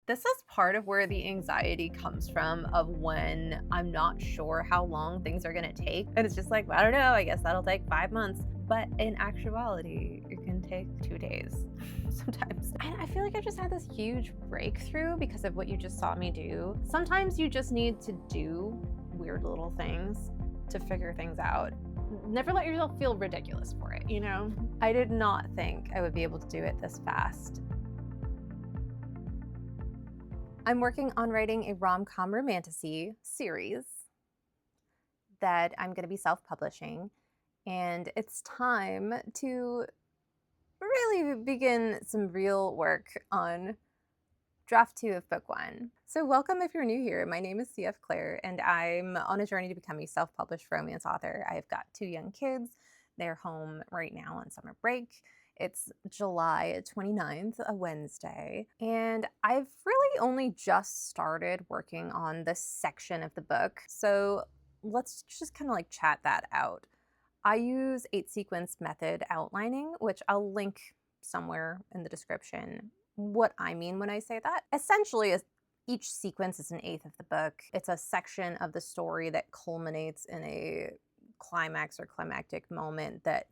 This is part of where the anxiety comes from of when I'm not sure how long things are gonna take. And it's just like, I don't know, I guess that'll take 5 months. But in actuality, it can take 2 days sometimes. And I feel like I just had this huge breakthrough because of what you just saw me do. Sometimes you just need to do weird little things to figure things out. Never let yourself feel ridiculous for it, you know? I did not think I would be able to do it this fast. I'm working on writing a rom-com romantasy series that I'm going to be self-publishing, and it's time to really begin some real work on draft 2 of book 1. So welcome if you're new here. My name is CF Claire, and I'm on a journey to become a self-published romance author. I've got 2 young kids. They're home right now on summer break. It's July 29th, a Wednesday, and I've really only just started working on this section of the book. So let's just kind of like chat that out. I use 8-sequence method outlining, which I'll link somewhere in the description. What I mean when I say that, essentially, each sequence is an eighth of the book. It's a section of the story that culminates in a climax or climactic moment that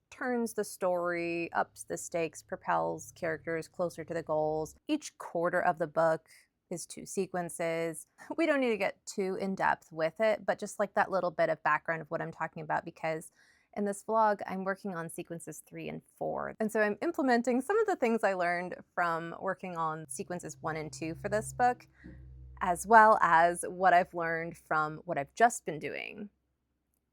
turns the story, ups the stakes, propels characters closer to the goals. Each quarter of the book is 2 sequences. We don't need to get too in depth with it, but just like that little bit of background of what I'm talking about, because in this vlog, I'm working on sequences 3 and 4. And so I'm implementing some of the things I learned from working on sequences 1 and 2 for this book, as well as what I've learned from what I've just been doing,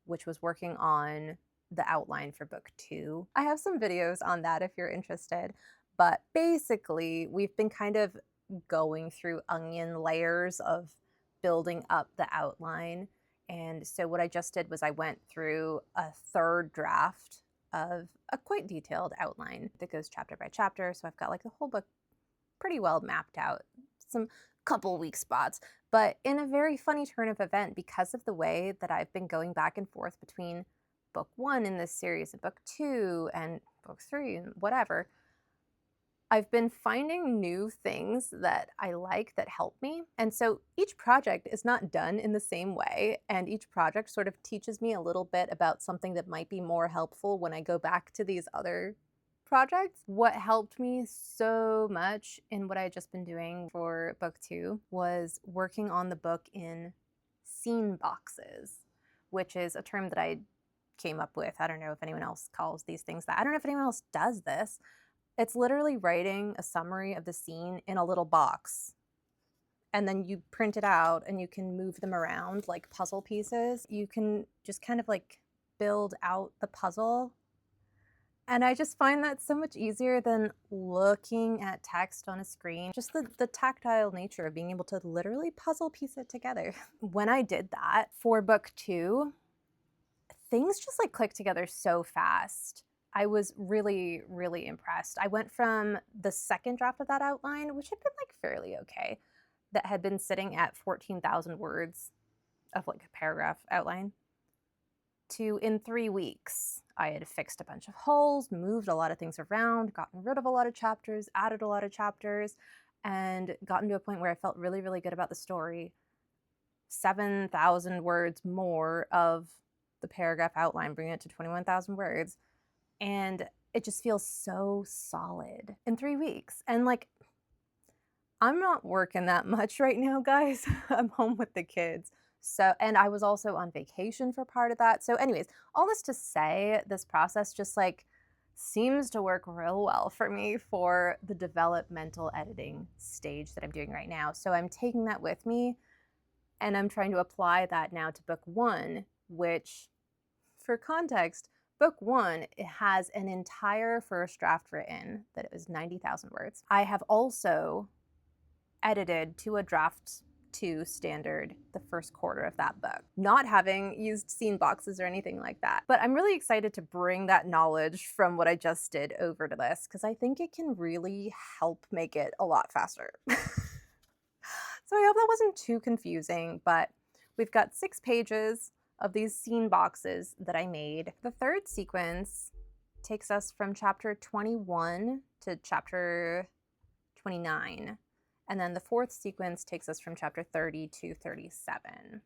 which was working on the outline for book 2. I have some videos on that if you're interested, but basically we've been kind of going through onion layers of building up the outline. And so what I just did was I went through a 3rd draft of a quite detailed outline that goes chapter by chapter. So I've got like the whole book pretty well mapped out, some couple weak spots, but in a very funny turn of event, because of the way that I've been going back and forth between book 1 in this series and book 2 and book 3 and whatever, I've been finding new things that I like that help me. And so each project is not done in the same way, and each project sort of teaches me a little bit about something that might be more helpful when I go back to these other projects. What helped me so much in what I had just been doing for book 2 was working on the book in scene boxes, which is a term that I came up with. I don't know if anyone else calls these things that. I don't know if anyone else does this. It's literally writing a summary of the scene in a little box, and then you print it out and you can move them around like puzzle pieces. You can just kind of like build out the puzzle. And I just find that so much easier than looking at text on a screen. Just the tactile nature of being able to literally puzzle piece it together. When I did that for book 2, things just like clicked together so fast. I was really, really impressed. I went from the 2nd draft of that outline, which had been like fairly okay, that had been sitting at 14,000 words of like a paragraph outline, to in 3 weeks, I had fixed a bunch of holes, moved a lot of things around, gotten rid of a lot of chapters, added a lot of chapters, and gotten to a point where I felt really, really good about the story. 7,000 words more of the paragraph outline, bringing it to 21,000 words. And it just feels so solid in 3 weeks. And like, I'm not working that much right now, guys. I'm home with the kids. So, and I was also on vacation for part of that. So anyways, all this to say, this process just like seems to work real well for me for the developmental editing stage that I'm doing right now. So I'm taking that with me, and I'm trying to apply that now to book 1, which, for context, book 1, it has an entire first draft written that it was 90,000 words. I have also edited to a draft 2 standard the first quarter of that book, not having used scene boxes or anything like that. But I'm really excited to bring that knowledge from what I just did over to this, because I think it can really help make it a lot faster. So I hope that wasn't too confusing, but we've got 6 pages of these scene boxes that I made. The 3rd sequence takes us from chapter 21 to chapter 29. And then the fourth sequence takes us from chapter 30 to 37.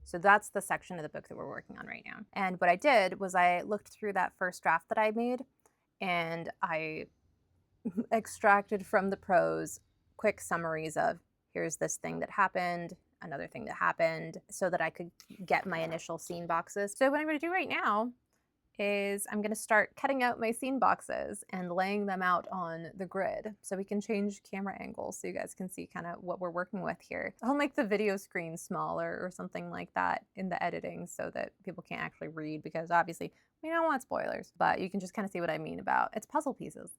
So that's the section of the book that we're working on right now. And what I did was I looked through that first draft that I made, and I extracted from the prose quick summaries of here's this thing that happened, another thing that happened, so that I could get my initial scene boxes. So what I'm going to do right now is I'm going to start cutting out my scene boxes and laying them out on the grid so we can change camera angles so you guys can see kind of what we're working with here. I'll make the video screen smaller or something like that in the editing so that people can't actually read, because obviously we don't want spoilers, but you can just kind of see what I mean about it's puzzle pieces.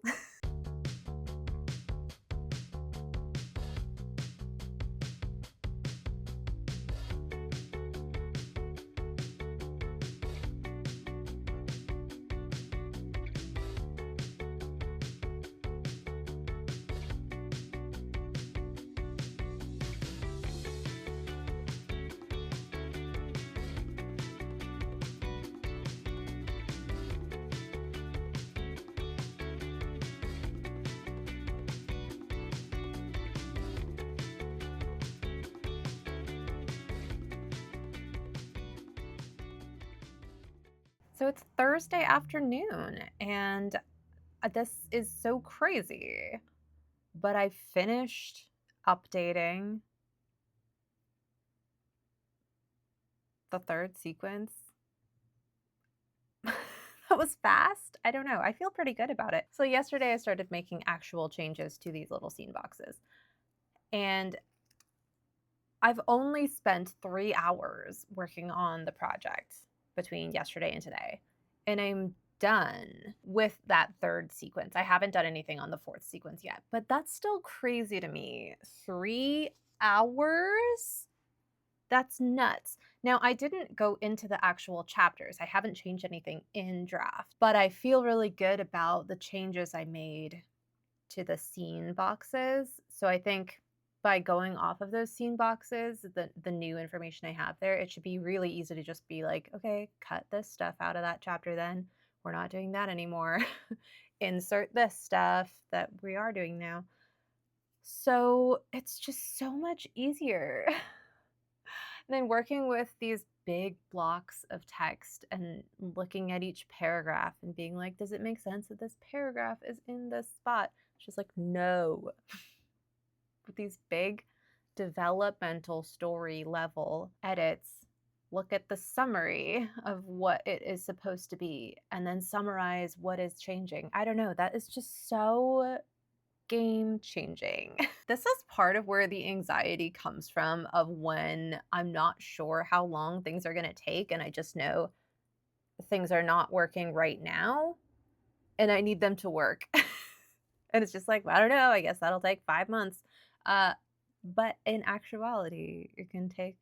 So it's Thursday afternoon, and this is so crazy, but I finished updating the third sequence. That was fast. I don't know. I feel pretty good about it. So yesterday I started making actual changes to these little scene boxes, and I've only spent 3 hours working on the project between yesterday and today, and I'm done with that third sequence. I haven't done anything on the fourth sequence yet, but that's still crazy to me. 3 hours? That's nuts. Now, I didn't go into the actual chapters. I haven't changed anything in draft, but I feel really good about the changes I made to the scene boxes. So I think by going off of those scene boxes, the new information I have there, it should be really easy to just be like, okay, cut this stuff out of that chapter then. We're not doing that anymore. Insert this stuff that we are doing now. So it's just so much easier than working with these big blocks of text and looking at each paragraph and being like, does it make sense that this paragraph is in this spot? She's like, no. With these big developmental story level edits, look at the summary of what it is supposed to be and then summarize what is changing. I don't know. That is just so game changing. This is part of where the anxiety comes from, of when I'm not sure how long things are going to take and I just know things are not working right now and I need them to work. And it's just like, I don't know, I guess that'll take 5 months. But in actuality, it can take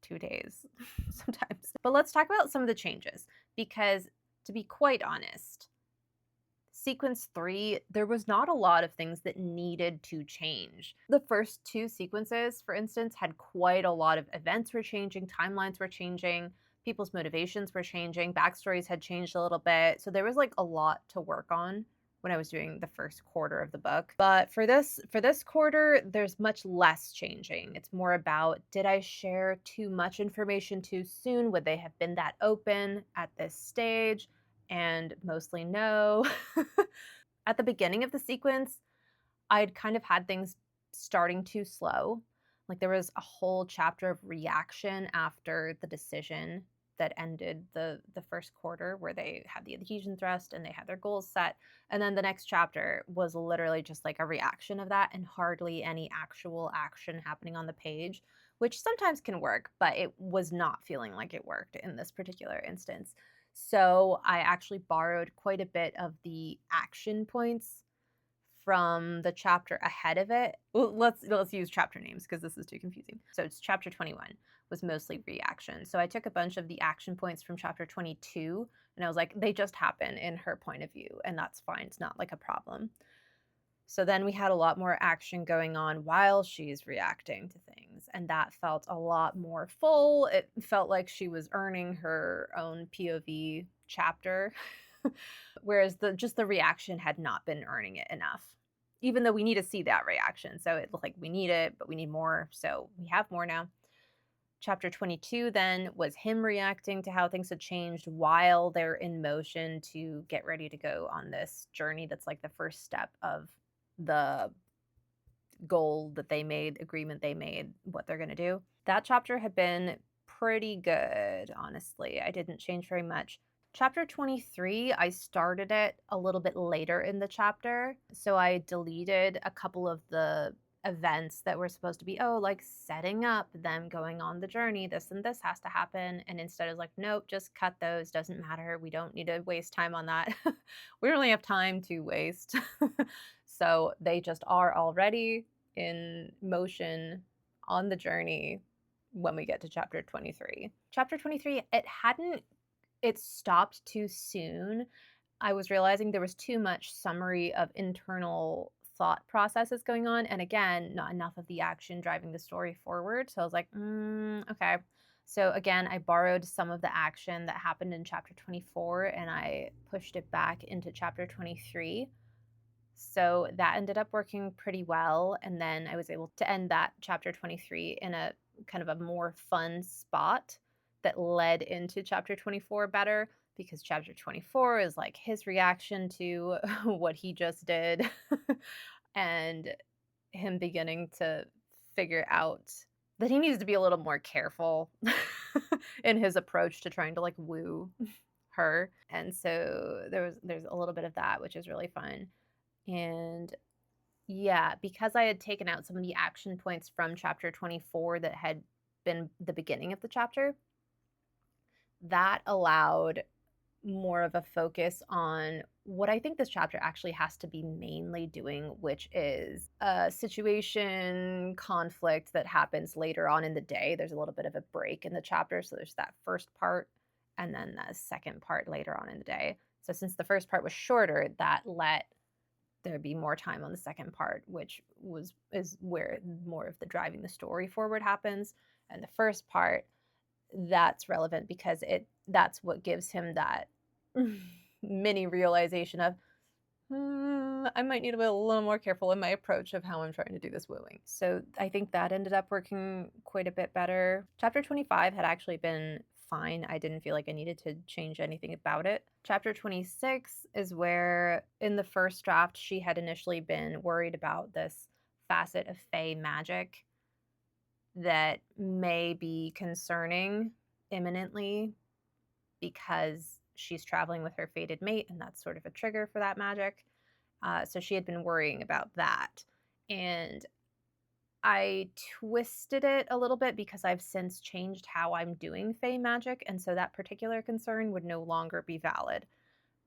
2 days sometimes. But let's talk about some of the changes, because to be quite honest, sequence 3, there was not a lot of things that needed to change. The first 2 sequences, for instance, had quite a lot of events were changing, timelines were changing, people's motivations were changing, backstories had changed a little bit. So there was like a lot to work on when I was doing the first quarter of the book. But for this quarter, there's much less changing. It's more about, did I share too much information too soon? Would they have been that open at this stage? And mostly no. At the beginning of the sequence, I'd kind of had things starting too slow. Like there was a whole chapter of reaction after the decision that ended the first quarter, where they had the adhesion thrust and they had their goals set. And then the next chapter was literally just like a reaction of that and hardly any actual action happening on the page, which sometimes can work, but it was not feeling like it worked in this particular instance. So I actually borrowed quite a bit of the action points from the chapter ahead of it. Well, let's use chapter names because this is too confusing. So it's chapter 21 was mostly reaction. So I took a bunch of the action points from chapter 22 and I was like, they just happen in her point of view, and that's fine. It's not like a problem. So then we had a lot more action going on while she's reacting to things, and that felt a lot more full. It felt like she was earning her own POV chapter, whereas just the reaction had not been earning it enough. even though we need to see that reaction. So it's like we need it, but we need more. So we have more now. Chapter 22 then was him reacting to how things had changed while they're in motion to get ready to go on this journey. That's like the first step of the goal that they made, agreement they made, what they're going to do. That chapter had been pretty good, honestly. I didn't change very much. Chapter 23, I started it a little bit later in the chapter. So I deleted a couple of the events that were supposed to be, oh, like setting up them going on the journey. This and this has to happen. And instead, I was like, nope, just cut those. Doesn't matter. We don't need to waste time on that. We only have time to waste. So they just are already in motion on the journey when we get to chapter 23. Chapter 23, it stopped too soon. I was realizing there was too much summary of internal thought processes going on. And again, not enough of the action driving the story forward. So I was like, okay. So again, I borrowed some of the action that happened in chapter 24 and I pushed it back into chapter 23. So that ended up working pretty well. And then I was able to end that chapter 23 in a kind of a more fun spot that led into chapter 24 better, because chapter 24 is like his reaction to what he just did and him beginning to figure out that he needs to be a little more careful in his approach to trying to like woo her. And so there's a little bit of that, which is really fun. And yeah, because I had taken out some of the action points from chapter 24 that had been the beginning of the chapter, that allowed more of a focus on what I think this chapter actually has to be mainly doing, which is a situation conflict that happens later on in the day. There's a little bit of a break in the chapter. So there's that first part and then the second part later on in the day. So since the first part was shorter, that let there be more time on the second part, which is where more of the driving the story forward happens. And the first part, that's relevant because that's what gives him that mini realization of I might need to be a little more careful in my approach of how I'm trying to do this wooing. So I think that ended up working quite a bit better. Chapter 25 had actually been fine. I didn't feel like I needed to change anything about it. Chapter 26 is where, in the first draft, she had initially been worried about this facet of Fey magic that may be concerning imminently because she's traveling with her fated mate, and that's sort of a trigger for that magic. So she had been worrying about that. And I twisted it a little bit because I've since changed how I'm doing Fey magic, and so that particular concern would no longer be valid.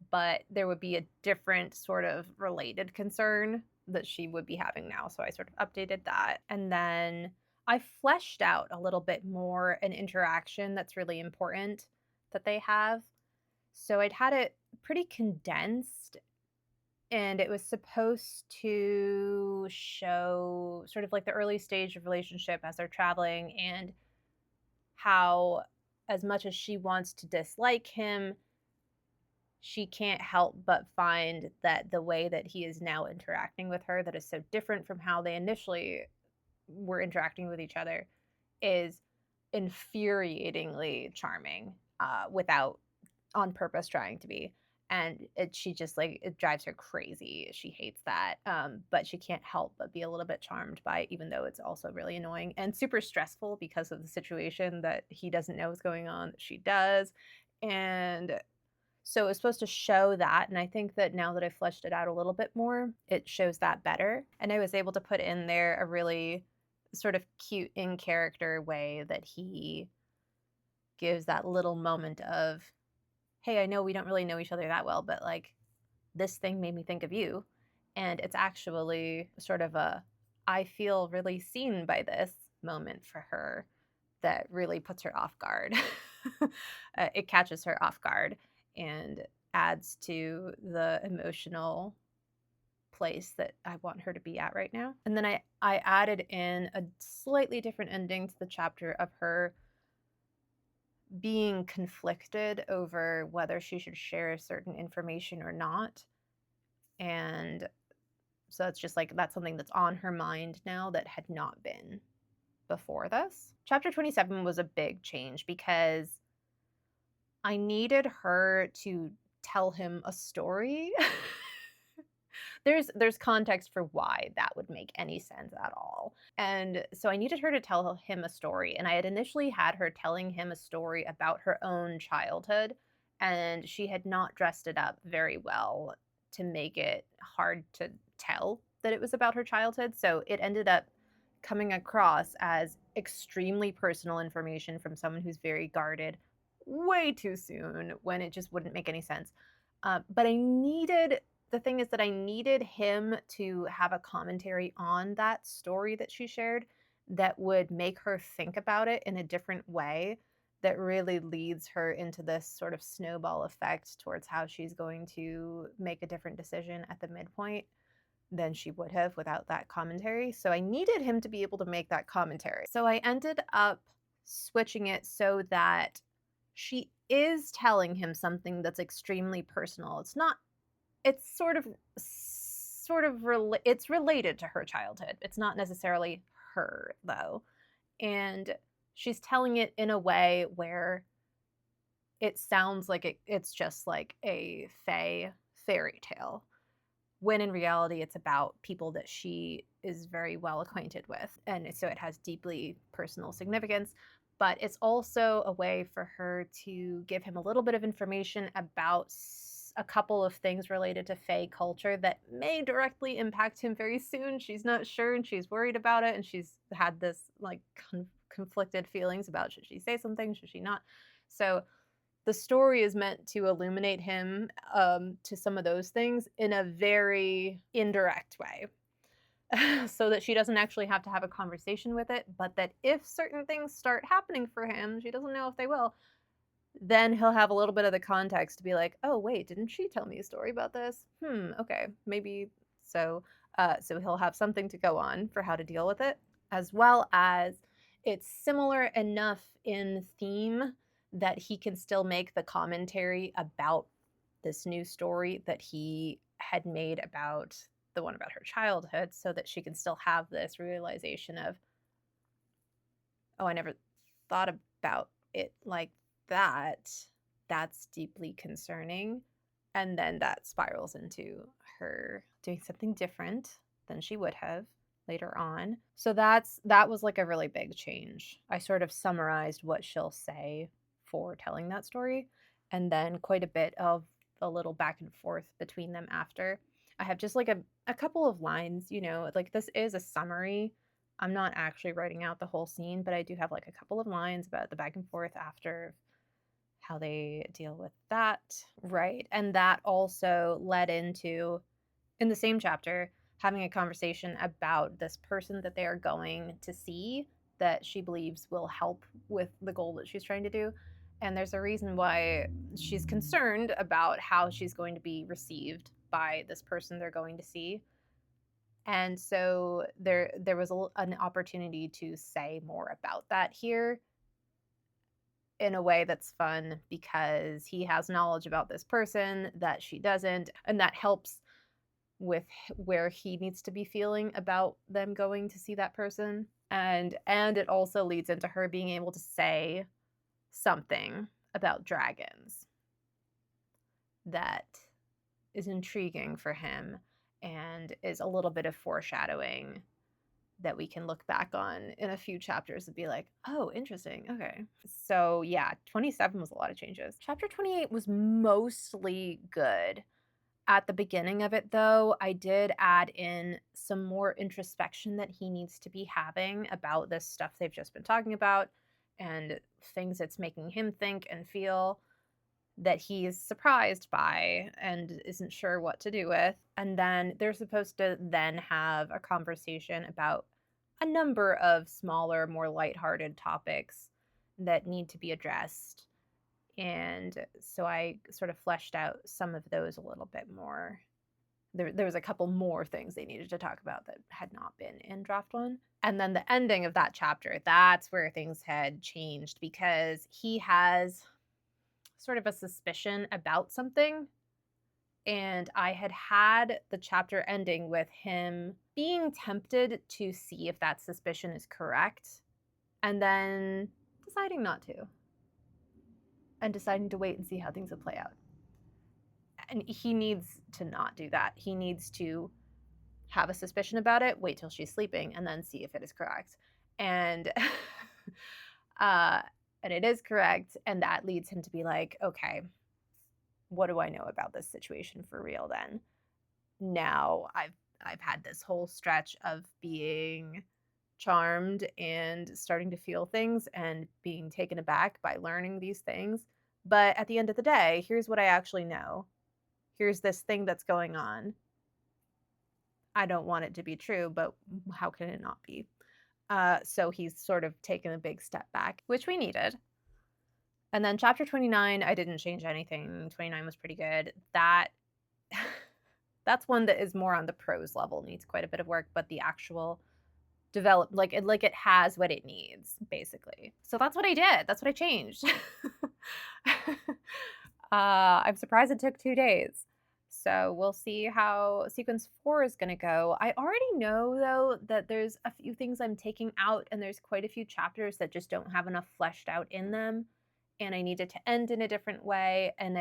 But there would be a different sort of related concern that she would be having now. So I sort of updated that. And then I fleshed out a little bit more an interaction that's really important that they have. So I'd had it pretty condensed, and it was supposed to show sort of like the early stage of relationship as they're traveling, and how, as much as she wants to dislike him, she can't help but find that the way that he is now interacting with her, that is so different from how they initially were interacting with each other, is infuriatingly charming, without on purpose trying to be. And she just like, it drives her crazy. She hates that. But she can't help but be a little bit charmed by it, even though it's also really annoying and super stressful because of the situation that he doesn't know what's going on, that she does. And so it was supposed to show that. And I think that now that I fleshed it out a little bit more, it shows that better. And I was able to put in there a really sort of cute in character way that he gives that little moment of, hey, I know we don't really know each other that well, but like this thing made me think of you. And it's actually sort of a, I feel really seen by this moment for her that really puts her off guard. It catches her off guard and adds to the emotional place that I want her to be at right now. And then I added in a slightly different ending to the chapter of her being conflicted over whether she should share certain information or not. And So it's just like that's something that's on her mind now that had not been before this. Chapter 27 was a big change because I needed her to tell him a story. There's context for why that would make any sense at all. And so I needed her to tell him a story. And I had initially had her telling him a story about her own childhood, and she had not dressed it up very well to make it hard to tell that it was about her childhood. So it ended up coming across as extremely personal information from someone who's very guarded way too soon when it just wouldn't make any sense. But the thing is that I needed him to have a commentary on that story that she shared that would make her think about it in a different way, that really leads her into this sort of snowball effect towards how she's going to make a different decision at the midpoint than she would have without that commentary. So I needed him to be able to make that commentary. So I ended up switching it so that she is telling him something that's extremely personal. It's it's related to her childhood. It's not necessarily her though. And she's telling it in a way where it sounds like it's just like a fairy tale, when in reality it's about people that she is very well acquainted with. And so it has deeply personal significance, but it's also a way for her to give him a little bit of information about a couple of things related to Fae culture that may directly impact him very soon. She's not sure and she's worried about it, and she's had this like conflicted feelings about, should she say something, should she not? So the story is meant to illuminate him to some of those things in a very indirect way. So that she doesn't actually have to have a conversation with it, but that if certain things start happening for him, she doesn't know if they will, then he'll have a little bit of the context to be like, oh wait, didn't she tell me a story about this? Okay, maybe so. So he'll have something to go on for how to deal with it, as well as it's similar enough in theme that he can still make the commentary about this new story that he had made about the one about her childhood, so that she can still have this realization of, oh, I never thought about it like that. That's deeply concerning. And then that spirals into her doing something different than she would have later on. So that was like a really big change. I sort of summarized what she'll say for telling that story, and then quite a bit of a little back and forth between them after. I have just like a couple of lines, like this is a summary. I'm not actually writing out the whole scene, but I do have like a couple of lines about the back and forth after, how they deal with that. Right. And that also led into, in the same chapter, having a conversation about this person that they are going to see that she believes will help with the goal that she's trying to do. And there's a reason why she's concerned about how she's going to be received by this person they're going to see. And so there was an opportunity to say more about that here in a way that's fun, because he has knowledge about this person that she doesn't, and that helps with where he needs to be feeling about them going to see that person. And it also leads into her being able to say something about dragons that is intriguing for him, and is a little bit of foreshadowing that we can look back on in a few chapters and be like, oh, interesting. Okay. So yeah, 27 was a lot of changes. Chapter 28 was mostly good. At the beginning of it, though, I did add in some more introspection that he needs to be having about this stuff they've just been talking about, and things that's making him think and feel that he's surprised by and isn't sure what to do with. And then they're supposed to then have a conversation about a number of smaller, more lighthearted topics that need to be addressed. And so I sort of fleshed out some of those a little bit more. There was a couple more things they needed to talk about that had not been in draft one. And then the ending of that chapter, that's where things had changed, because he has sort of a suspicion about something, And I had the chapter ending with him being tempted to see if that suspicion is correct, and then deciding not to, and deciding to wait and see how things would play out. And he needs to not do that. He needs to have a suspicion about it, wait till she's sleeping, and then see if it is correct. And uh, and it is correct, and that leads him to be like, okay, what do I know about this situation for real then? Now I've had this whole stretch of being charmed and starting to feel things and being taken aback by learning these things. But at the end of the day, here's what I actually know. Here's this thing that's going on. I don't want it to be true, but how can it not be? So he's sort of taken a big step back, which we needed. And then chapter 29, I didn't change anything. 29 was pretty good. That's one that is more on the prose level, needs quite a bit of work, but the actual develop like it has what it needs, basically. So that's what I did. That's what I changed. I'm surprised it took 2 days. So we'll see how sequence 4 is going to go. I already know, though, that there's a few things I'm taking out, and there's quite a few chapters that just don't have enough fleshed out in them, and I need it to end in a different way, and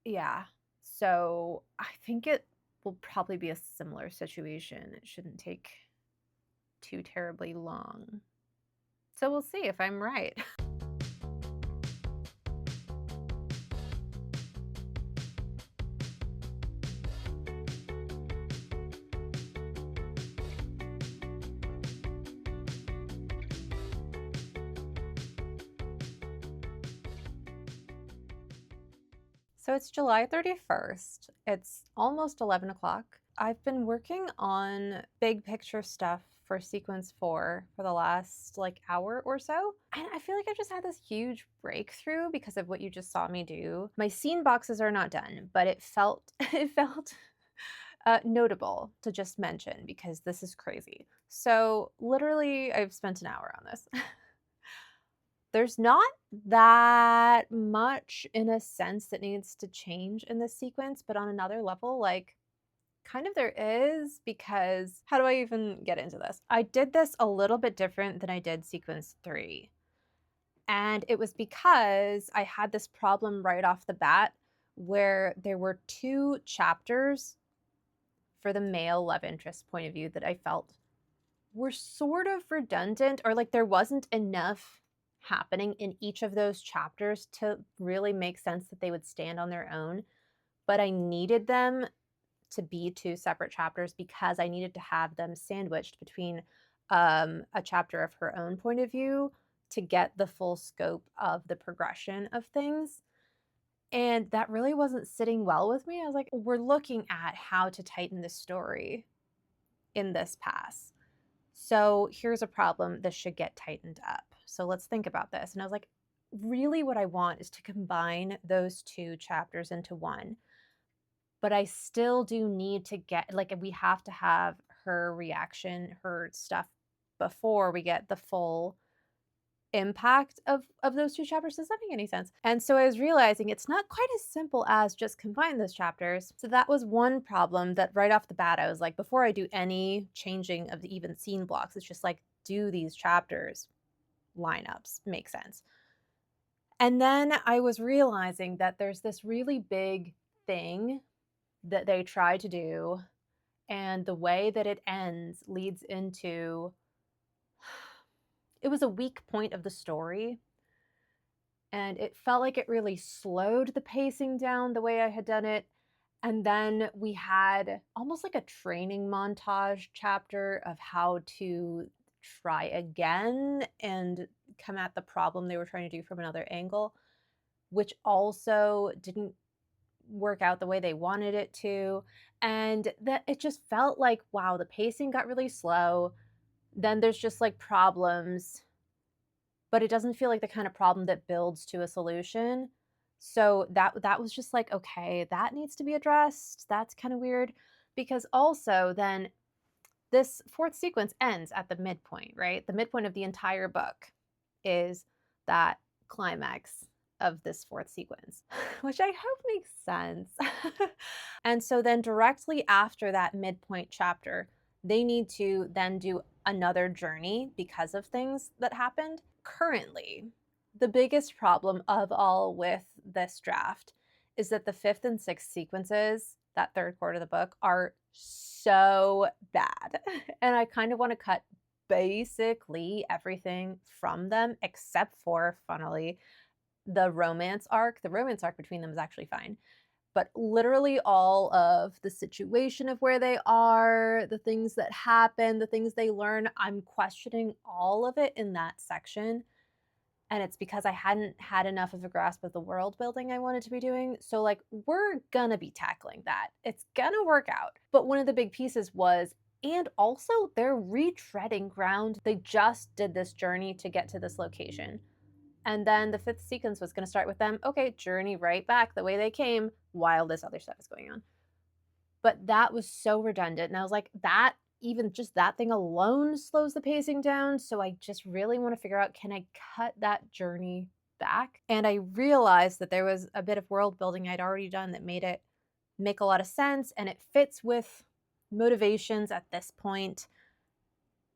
yeah. So I think it will probably be a similar situation. It shouldn't take too terribly long. So we'll see if I'm right. So it's July 31st. It's almost 11 o'clock. I've been working on big picture stuff for sequence 4 for the last hour or so. And I feel like I've just had this huge breakthrough because of what you just saw me do. My scene boxes are not done, but it felt notable to just mention because this is crazy. So literally I've spent an hour on this. There's not that much in a sense that needs to change in this sequence, but on another level, kind of there is, because how do I even get into this? I did this a little bit different than I did sequence 3. And it was because I had this problem right off the bat where there were 2 chapters for the male love interest point of view that I felt were sort of redundant, or there wasn't enough happening in each of those chapters to really make sense that they would stand on their own. But I needed them to be 2 separate chapters because I needed to have them sandwiched between a chapter of her own point of view to get the full scope of the progression of things. And that really wasn't sitting well with me. I was like, we're looking at how to tighten the story in this pass. So here's a problem. This should get tightened up. So let's think about this. And I was like, really what I want is to combine those 2 chapters into one. But I still do need to get, we have to have her reaction, her stuff before we get the full impact of those 2 chapters. Does that make any sense? And so I was realizing it's not quite as simple as just combine those chapters. So that was one problem that right off the bat, I was like, before I do any changing of the even scene blocks, it's just do these chapters lineups make sense? And then I was realizing that there's this really big thing that they try to do, and the way that it ends leads into, it was a weak point of the story, and it felt like it really slowed the pacing down the way I had done it. And then we had almost like a training montage chapter of how to try again and come at the problem they were trying to do from another angle, which also didn't work out the way they wanted it to. And that it just felt like, wow, the pacing got really slow. Then there's just problems, but it doesn't feel like the kind of problem that builds to a solution. So that was just okay, that needs to be addressed. That's kind of weird, because also then this 4th sequence ends at the midpoint, right? The midpoint of the entire book is that climax of this fourth sequence, which I hope makes sense. And so then directly after that midpoint chapter, they need to then do another journey because of things that happened. Currently, the biggest problem of all with this draft is that the fifth and sixth sequences, that third quarter of the book, are so bad. And I kind of want to cut basically everything from them except for, funnily, the romance arc. The romance arc between them is actually fine. But literally all of the situation of where they are, the things that happen, the things they learn, I'm questioning all of it in that section. And it's because I hadn't had enough of a grasp of the world building I wanted to be doing. So, like, we're gonna be tackling that. It's gonna work out. But one of the big pieces was, and also they're retreading ground. They just did this journey to get to this location. And then the fifth sequence was going to start with them, okay, journey right back the way they came while this other stuff is going on. But that was so redundant. And I was like, that, even just that thing alone slows the pacing down. So I just really want to figure out, can I cut that journey back? And I realized that there was a bit of world building I'd already done that made it make a lot of sense. And it fits with motivations at this point,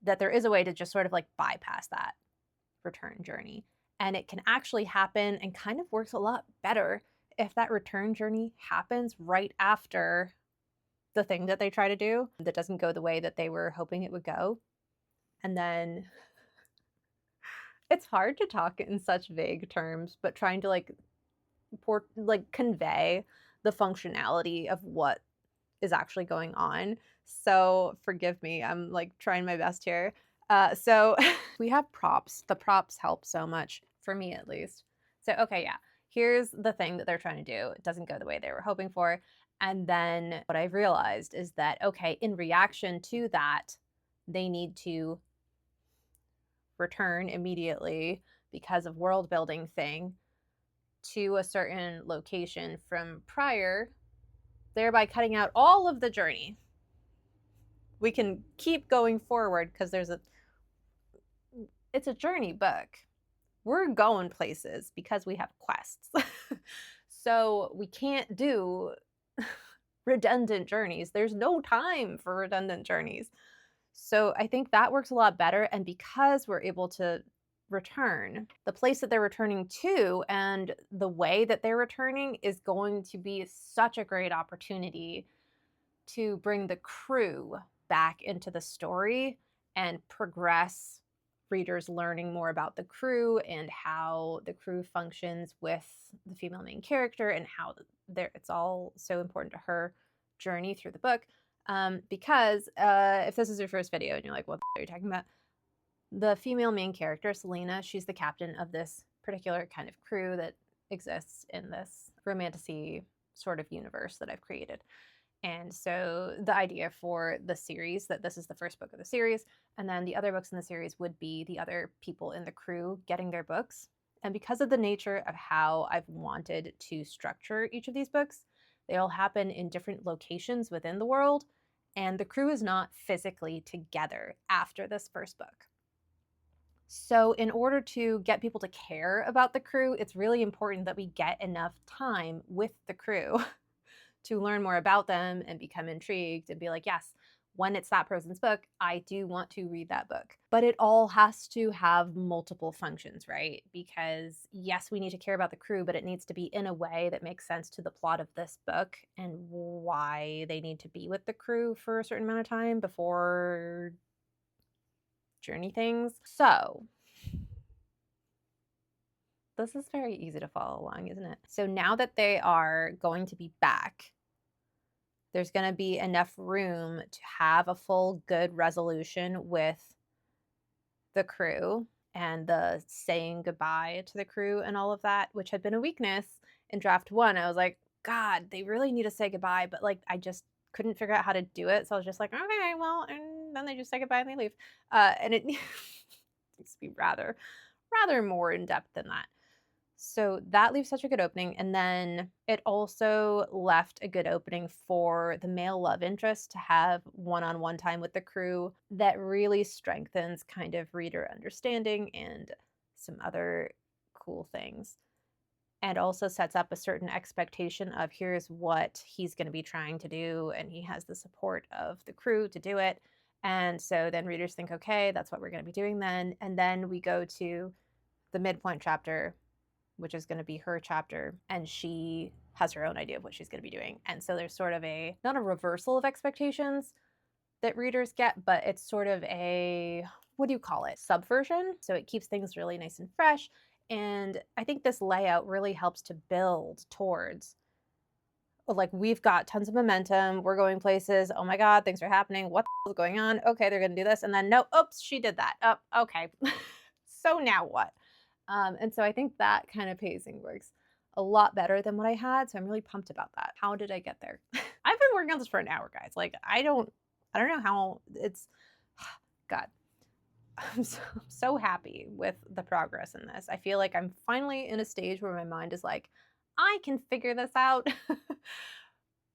that there is a way to just sort of like bypass that return journey. And it can actually happen and kind of works a lot better if that return journey happens right after the thing that they try to do that doesn't go the way that they were hoping it would go. And then it's hard to talk in such vague terms, but trying to convey the functionality of what is actually going on. So forgive me, I'm like trying my best here. So we have props. The props help so much, for me at least. So, okay, yeah, here's the thing that they're trying to do. It doesn't go the way they were hoping for. And then what I've realized is that, okay, in reaction to that, they need to return immediately because of world building thing to a certain location from prior, thereby cutting out all of the journey. We can keep going forward because it's a journey book. We're going places because we have quests. So we can't do redundant journeys. There's no time for redundant journeys. So I think that works a lot better. And because we're able to return, the place that they're returning to and the way that they're returning is going to be such a great opportunity to bring the crew back into the story and progress readers learning more about the crew and how the crew functions with the female main character and how it's all so important to her journey through the book. Because if this is your first video and you're like, what are you talking about? The female main character, Selena, she's the captain of this particular kind of crew that exists in this romantasy sort of universe that I've created. And so the idea for the series, that this is the first book of the series, and then the other books in the series would be the other people in the crew getting their books. And because of the nature of how I've wanted to structure each of these books, they all happen in different locations within the world, and the crew is not physically together after this first book. So in order to get people to care about the crew, it's really important that we get enough time with the crew to learn more about them and become intrigued and be like, yes, when it's that person's book, I do want to read that book. But it all has to have multiple functions, right? Because yes, we need to care about the crew, but it needs to be in a way that makes sense to the plot of this book and why they need to be with the crew for a certain amount of time before journey things. So this is very easy to follow along, isn't it? So now that they are going to be back, there's going to be enough room to have a full good resolution with the crew and the saying goodbye to the crew and all of that, which had been a weakness in draft one. I was like, God, they really need to say goodbye, but like I just couldn't figure out how to do it. So I was just like, okay, well, and then they just say goodbye and they leave. And it needs to be rather more in depth than that. So that leaves such a good opening. And then it also left a good opening for the male love interest to have one-on-one time with the crew that really strengthens kind of reader understanding and some other cool things. and also sets up a certain expectation of here's what he's going to be trying to do, and he has the support of the crew to do it. And so then readers think, okay, that's what we're going to be doing then. And then we go to the midpoint chapter, which is going to be her chapter, and she has her own idea of what she's going to be doing. And so there's sort of a, not a reversal of expectations that readers get, but it's sort of a, what do you call it? Subversion. So it keeps things really nice and fresh. And I think this layout really helps to build towards, like, we've got tons of momentum. We're going places. Oh my God, things are happening. What the hell is going on? Okay, they're going to do this. And then, no, oops, she did that. Oh, okay. So now what? And so I think that kind of pacing works a lot better than what I had. So I'm really pumped about that. How did I get there? I've been working on this for an hour, guys. Like, I don't know how it's, God, I'm so happy with the progress in this. I feel like I'm finally in a stage where my mind is like, I can figure this out,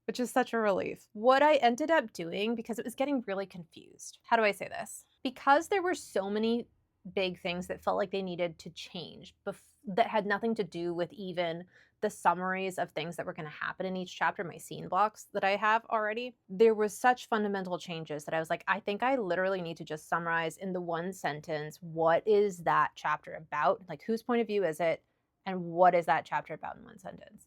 which is such a relief. What I ended up doing, because it was getting really confused. How do I say this? Because there were so many big things that felt like they needed to change that had nothing to do with even the summaries of things that were going to happen in each chapter, my scene blocks that I have already. There was such fundamental changes that I was like, I think I literally need to just summarize in the one sentence, what is that chapter about? Like, whose point of view is it? And what is that chapter about in one sentence?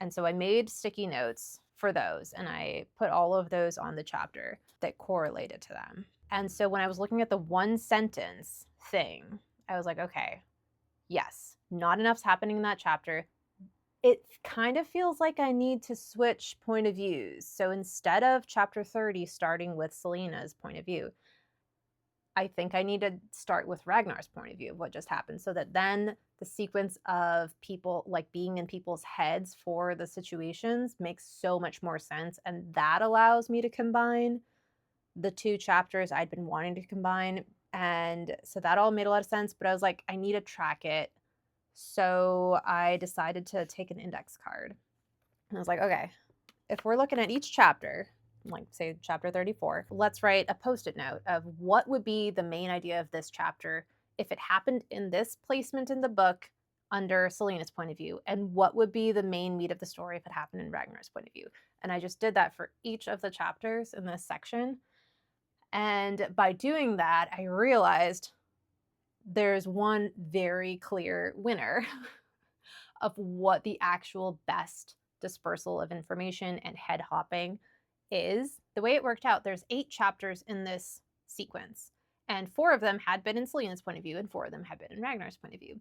And so I made sticky notes for those, and I put all of those on the chapter that correlated to them. And so when I was looking at the one sentence thing, I was like, okay, yes, not enough's happening in that chapter. It kind of feels like I need to switch point of views. So instead of chapter 30 starting with Selena's point of view, I think I need to start with Ragnar's point of view of what just happened, so that then the sequence of people, like being in people's heads for the situations, makes so much more sense. And that allows me to combine the two chapters I'd been wanting to combine. And so that all made a lot of sense, but I was like, I need to track it. So I decided to take an index card. And I was like, okay, if we're looking at each chapter, like say chapter 34, let's write a post-it note of what would be the main idea of this chapter if it happened in this placement in the book under Selena's point of view, and what would be the main meat of the story if it happened in Ragnar's point of view. And I just did that for each of the chapters in this section. And by doing that, I realized there's one very clear winner of what the actual best dispersal of information and head hopping is. The way it worked out, there's 8 chapters in this sequence, and 4 of them had been in Selena's point of view, and 4 of them had been in Ragnar's point of view.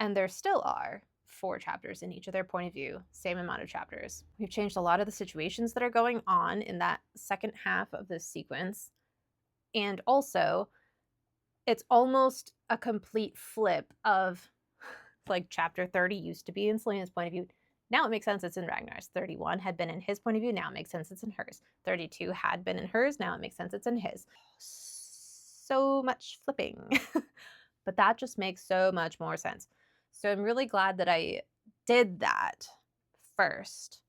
And there still are 4 chapters in each of their point of view, same amount of chapters. We've changed a lot of the situations that are going on in that second half of this sequence. And also, it's almost a complete flip of, like, chapter 30 used to be in Selena's point of view. Now it makes sense it's in Ragnar's. 31 had been in his point of view. Now it makes sense it's in hers. 32 had been in hers. Now it makes sense it's in his. So much flipping. But that just makes so much more sense. So I'm really glad that I did that first,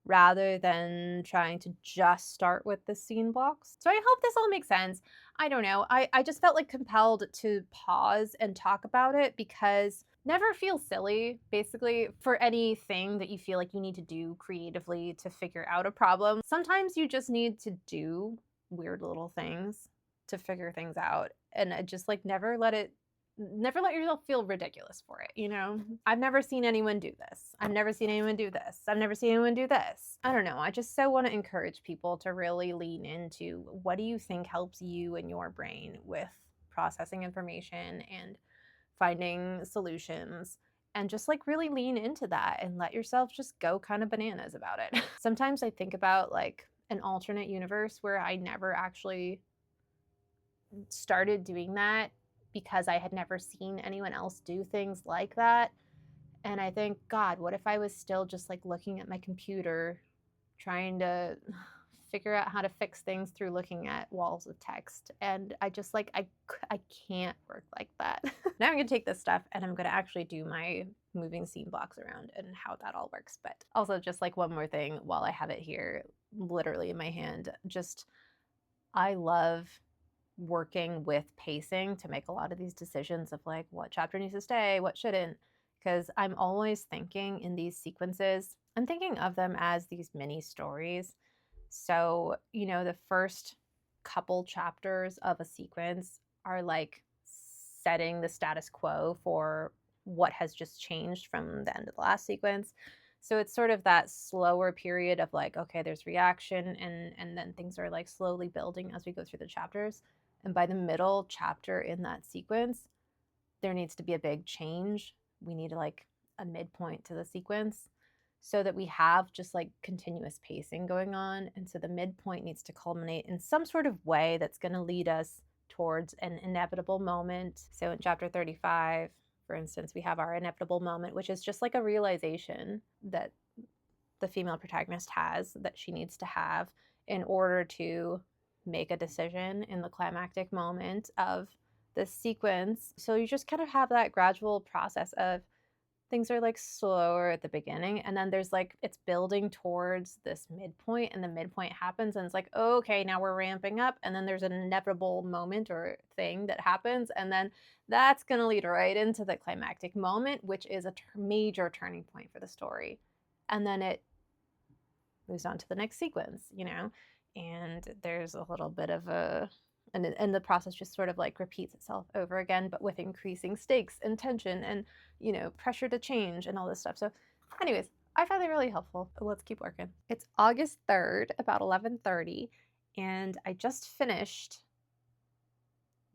rather than trying to just start with the scene blocks. So I hope this all makes sense. I don't know. I just felt like compelled to pause and talk about it, because never feel silly, basically, for anything that you feel like you need to do creatively to figure out a problem. Sometimes you just need to do weird little things to figure things out, and just like never let yourself feel ridiculous for it, you know? I've never seen anyone do this. I've never seen anyone do this. I've never seen anyone do this. I don't know. I just so want to encourage people to really lean into, what do you think helps you and your brain with processing information and finding solutions, and just like really lean into that and let yourself just go kind of bananas about it. Sometimes I think about like an alternate universe where I never actually started doing that because I had never seen anyone else do things like that. And I think, God, what if I was still just like looking at my computer, trying to figure out how to fix things through looking at walls of text? And I just like, I can't work like that. Now I'm gonna take this stuff and I'm gonna actually do my moving scene blocks around and how that all works. But also, just like one more thing while I have it here, literally in my hand, just, I love working with pacing to make a lot of these decisions of like what chapter needs to stay, what shouldn't. because I'm always thinking in these sequences, I'm thinking of them as these mini stories. So, the first couple chapters of a sequence are like setting the status quo for what has just changed from the end of the last sequence. So it's sort of that slower period of like, okay, there's reaction and then things are like slowly building as we go through the chapters. And by the middle chapter in that sequence, there needs to be a big change. We need like a midpoint to the sequence so that we have just like continuous pacing going on. And so the midpoint needs to culminate in some sort of way that's going to lead us towards an inevitable moment. So in chapter 35, for instance, we have our inevitable moment, which is just like a realization that the female protagonist has that she needs to have in order to make a decision in the climactic moment of this sequence. So you just kind of have that gradual process of things are like slower at the beginning, and then there's like it's building towards this midpoint, and the midpoint happens and it's like, okay, now we're ramping up, and then there's an inevitable moment or thing that happens, and then that's going to lead right into the climactic moment, which is a major turning point for the story. And then it moves on to the next sequence, and there's a little bit of and the process just sort of like repeats itself over again, but with increasing stakes and tension and, pressure to change and all this stuff. So anyways, I found it really helpful. Let's keep working. It's August 3rd, about 11:30, and I just finished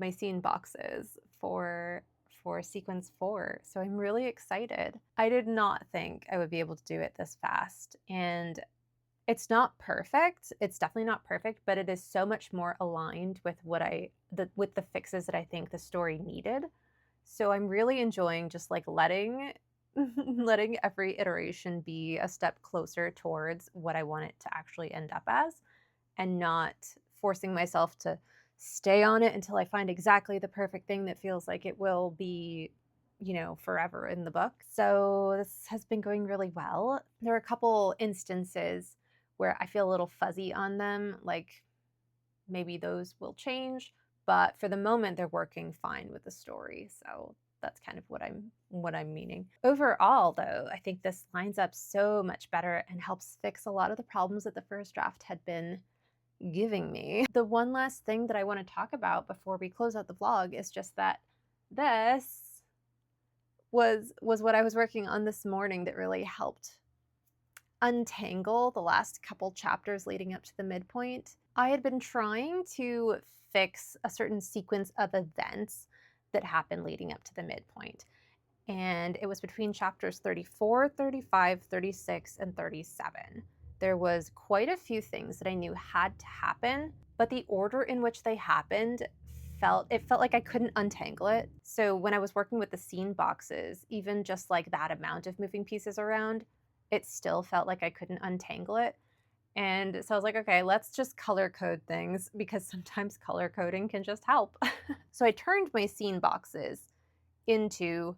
my scene boxes for sequence 4. So I'm really excited. I did not think I would be able to do it this fast. And it's not perfect. It's definitely not perfect, but it is so much more aligned with with the fixes that I think the story needed. So I'm really enjoying just like letting letting every iteration be a step closer towards what I want it to actually end up as, and not forcing myself to stay on it until I find exactly the perfect thing that feels like it will be, forever in the book. So this has been going really well. There are a couple instances where I feel a little fuzzy on them, like maybe those will change, but for the moment they're working fine with the story. So that's kind of what I'm meaning. Overall, though, I think this lines up so much better and helps fix a lot of the problems that the first draft had been giving me. The one last thing that I want to talk about before we close out the vlog is just that this was what I was working on this morning that really helped untangle the last couple chapters leading up to the midpoint. I had been trying to fix a certain sequence of events that happened leading up to the midpoint. And it was between chapters 34, 35, 36, and 37. There was quite a few things that I knew had to happen, but the order in which they happened felt like I couldn't untangle it. So when I was working with the scene boxes, even just like that amount of moving pieces around, it still felt like I couldn't untangle it. And so I was like, okay, let's just color code things, because sometimes color coding can just help. So I turned my scene boxes into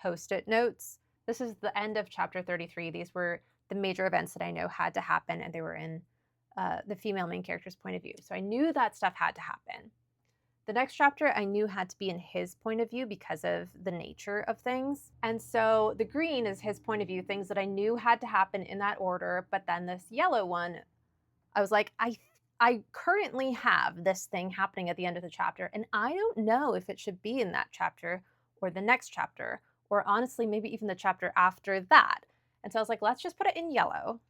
Post-it notes. This is the end of chapter 33. These were the major events that I know had to happen, and they were in the female main character's point of view. So I knew that stuff had to happen. The next chapter I knew had to be in his point of view because of the nature of things. And so the green is his point of view, things that I knew had to happen in that order. But then this yellow one, I was like, I currently have this thing happening at the end of the chapter, and I don't know if it should be in that chapter or the next chapter, or honestly, maybe even the chapter after that. And so I was like, let's just put it in yellow,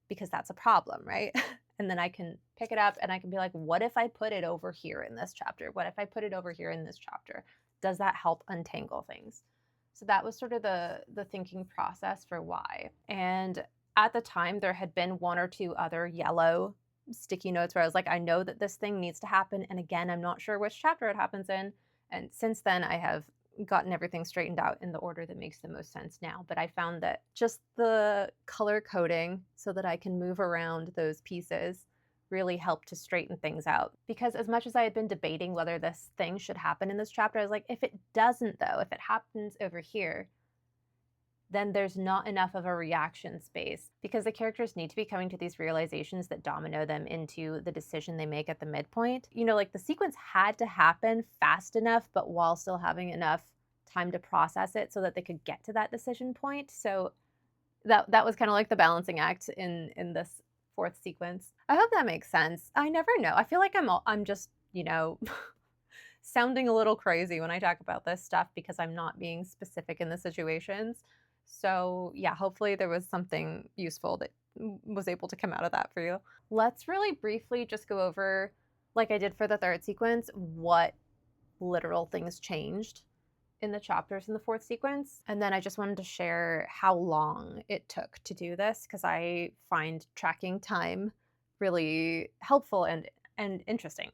because that's a problem, right? And then I can pick it up and I can be like, what if I put it over here in this chapter? What if I put it over here in this chapter? Does that help untangle things? So that was sort of the thinking process for why. And at the time, there had been one or two other yellow sticky notes where I was like, I know that this thing needs to happen. And again, I'm not sure which chapter it happens in. And since then, I have gotten everything straightened out in the order that makes the most sense now. But I found that just the color coding so that I can move around those pieces really helped to straighten things out. Because as much as I had been debating whether this thing should happen in this chapter, I was like, if it doesn't though, if it happens over here, then there's not enough of a reaction space, because the characters need to be coming to these realizations that domino them into the decision they make at the midpoint. Like the sequence had to happen fast enough, but while still having enough time to process it so that they could get to that decision point. So that was kind of like the balancing act in this fourth sequence. I hope that makes sense. I never know. I feel like I'm just, sounding a little crazy when I talk about this stuff because I'm not being specific in the situations. So, yeah, hopefully there was something useful that was able to come out of that for you. Let's really briefly just go over, like I did for the third sequence, what literal things changed in the chapters in the fourth sequence. And then I just wanted to share how long it took to do this because I find tracking time really helpful and interesting.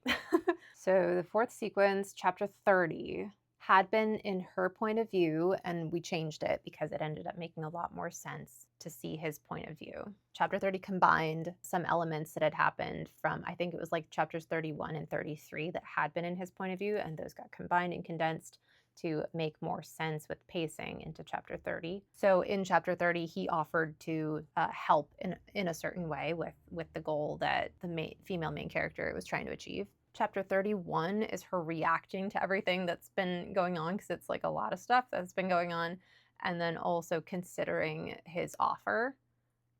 So the fourth sequence, chapter 30, had been in her point of view, and we changed it because it ended up making a lot more sense to see his point of view. Chapter 30 combined some elements that had happened from, I think it was like chapters 31 and 33 that had been in his point of view, and those got combined and condensed to make more sense with pacing into chapter 30. So in chapter 30, he offered to help in a certain way with the goal that the female main character was trying to achieve. Chapter 31 is her reacting to everything that's been going on because it's like a lot of stuff that's been going on, and then also considering his offer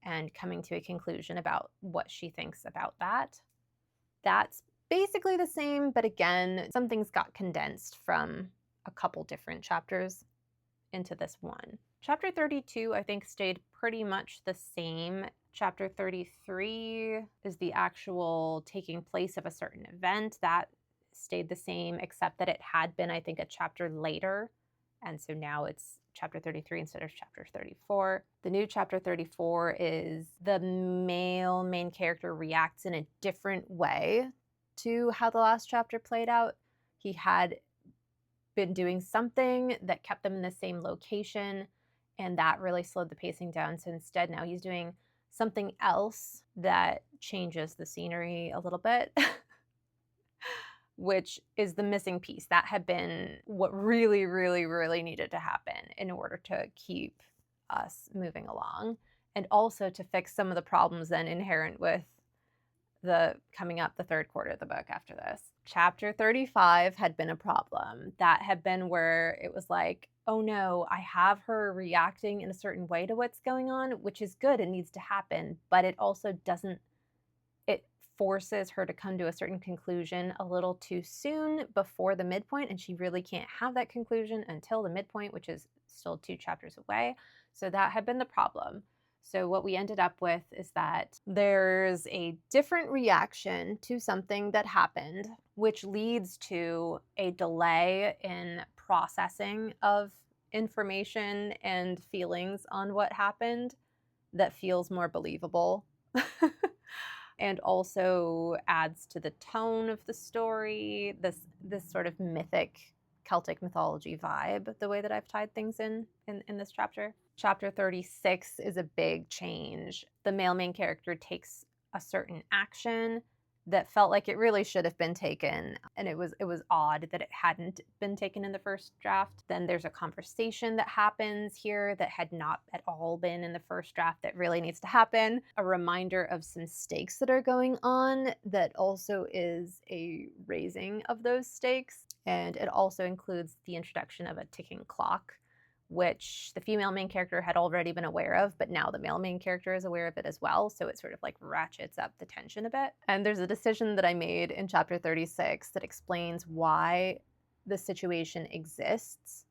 and coming to a conclusion about what she thinks about that. That's basically the same, but again, some things got condensed from a couple different chapters into this one. Chapter 32, I think, stayed pretty much the same. Chapter 33 is the actual taking place of a certain event. That stayed the same, except that it had been, I think, a chapter later. And so now it's chapter 33 instead of chapter 34. The new chapter 34 is the male main character reacts in a different way to how the last chapter played out. He had been doing something that kept them in the same location, and that really slowed the pacing down. So instead, now he's doing something else that changes the scenery a little bit, which is the missing piece. That had been what really, really, really needed to happen in order to keep us moving along, and also to fix some of the problems then inherent with the coming up the third quarter of the book after this. Chapter 35 had been a problem. That had been where it was like, oh no, I have her reacting in a certain way to what's going on, which is good, it needs to happen, but it also doesn't, it forces her to come to a certain conclusion a little too soon before the midpoint, and she really can't have that conclusion until the midpoint, which is still 2 chapters away. So that had been the problem. So what we ended up with is that there's a different reaction to something that happened, which leads to a delay in processing of information and feelings on what happened that feels more believable. And also adds to the tone of the story, this sort of mythic Celtic mythology vibe, the way that I've tied things in this chapter. Chapter 36 is a big change. The male main character takes a certain action that felt like it really should have been taken, and it was odd that it hadn't been taken in the first draft. Then there's a conversation that happens here that had not at all been in the first draft that really needs to happen. A reminder of some stakes that are going on that also is a raising of those stakes, and it also includes the introduction of a ticking clock, which the female main character had already been aware of, but now the male main character is aware of it as well. So it sort of like ratchets up the tension a bit. And there's a decision that I made in chapter 36 that explains why the situation exists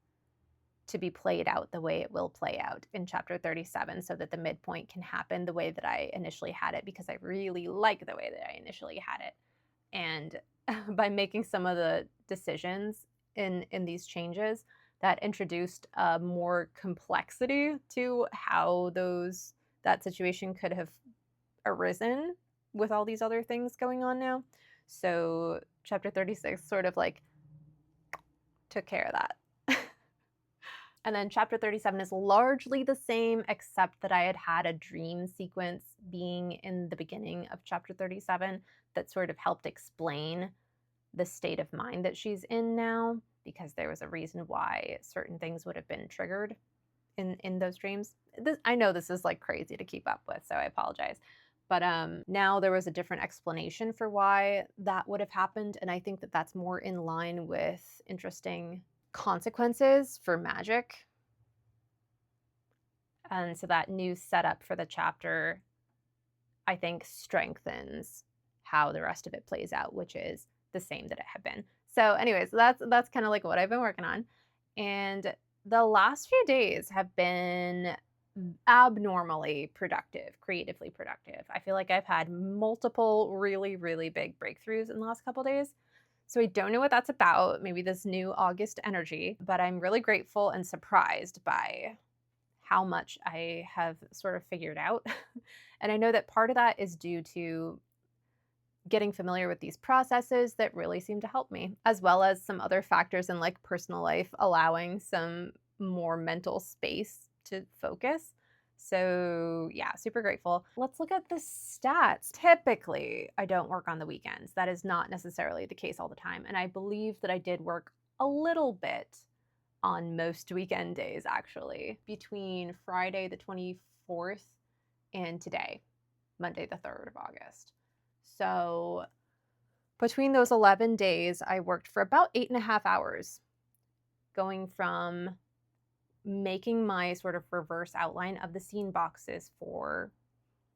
to be played out the way it will play out in chapter 37, so that the midpoint can happen the way that I initially had it, because I really like the way that I initially had it. And by making some of the decisions in these changes, that introduced more complexity to how that situation could have arisen with all these other things going on now. So chapter 36 sort of like took care of that. And then chapter 37 is largely the same, except that I had a dream sequence being in the beginning of chapter 37 that sort of helped explain the state of mind that she's in now, because there was a reason why certain things would have been triggered in those dreams. I know this is like crazy to keep up with, so I apologize. But now there was a different explanation for why that would have happened, and I think that that's more in line with interesting consequences for magic. And so that new setup for the chapter, I think, strengthens how the rest of it plays out, which is the same that it had been. So anyways, that's kind of like what I've been working on. And the last few days have been abnormally productive, creatively productive. I feel like I've had multiple really, really big breakthroughs in the last couple days. So I don't know what that's about, maybe this new August energy, but I'm really grateful and surprised by how much I have sort of figured out. And I know that part of that is due to getting familiar with these processes that really seem to help me, as well as some other factors in like personal life, allowing some more mental space to focus. So, yeah, super grateful. Let's look at the stats. Typically, I don't work on the weekends. That is not necessarily the case all the time. And I believe that I did work a little bit on most weekend days, actually, between Friday the 24th and today, Monday the 3rd of August. So between those 11 days, I worked for about 8.5 hours, going from making my sort of reverse outline of the scene boxes for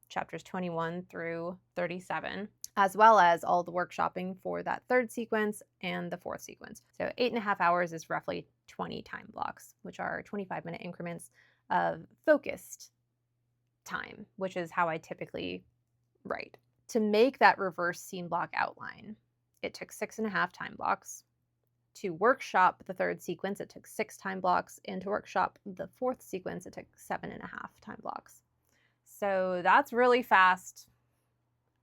chapters 21 through 37, as well as all the workshopping for that third sequence and the fourth sequence. So 8.5 hours is roughly 20 time blocks, which are 25-minute increments of focused time, which is how I typically write. To make that reverse scene block outline, it took 6.5 time blocks. To workshop the third sequence, it took 6 time blocks, and to workshop the fourth sequence, it took 7.5 time blocks. So that's really fast.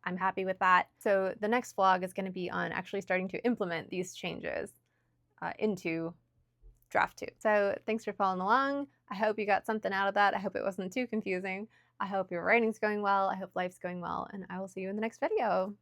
I'm happy with that. So the next vlog is going to be on actually starting to implement these changes into draft 2. So thanks for following along. I hope you got something out of that. I hope it wasn't too confusing. I hope your writing's going well. I hope life's going well, and I will see you in the next video.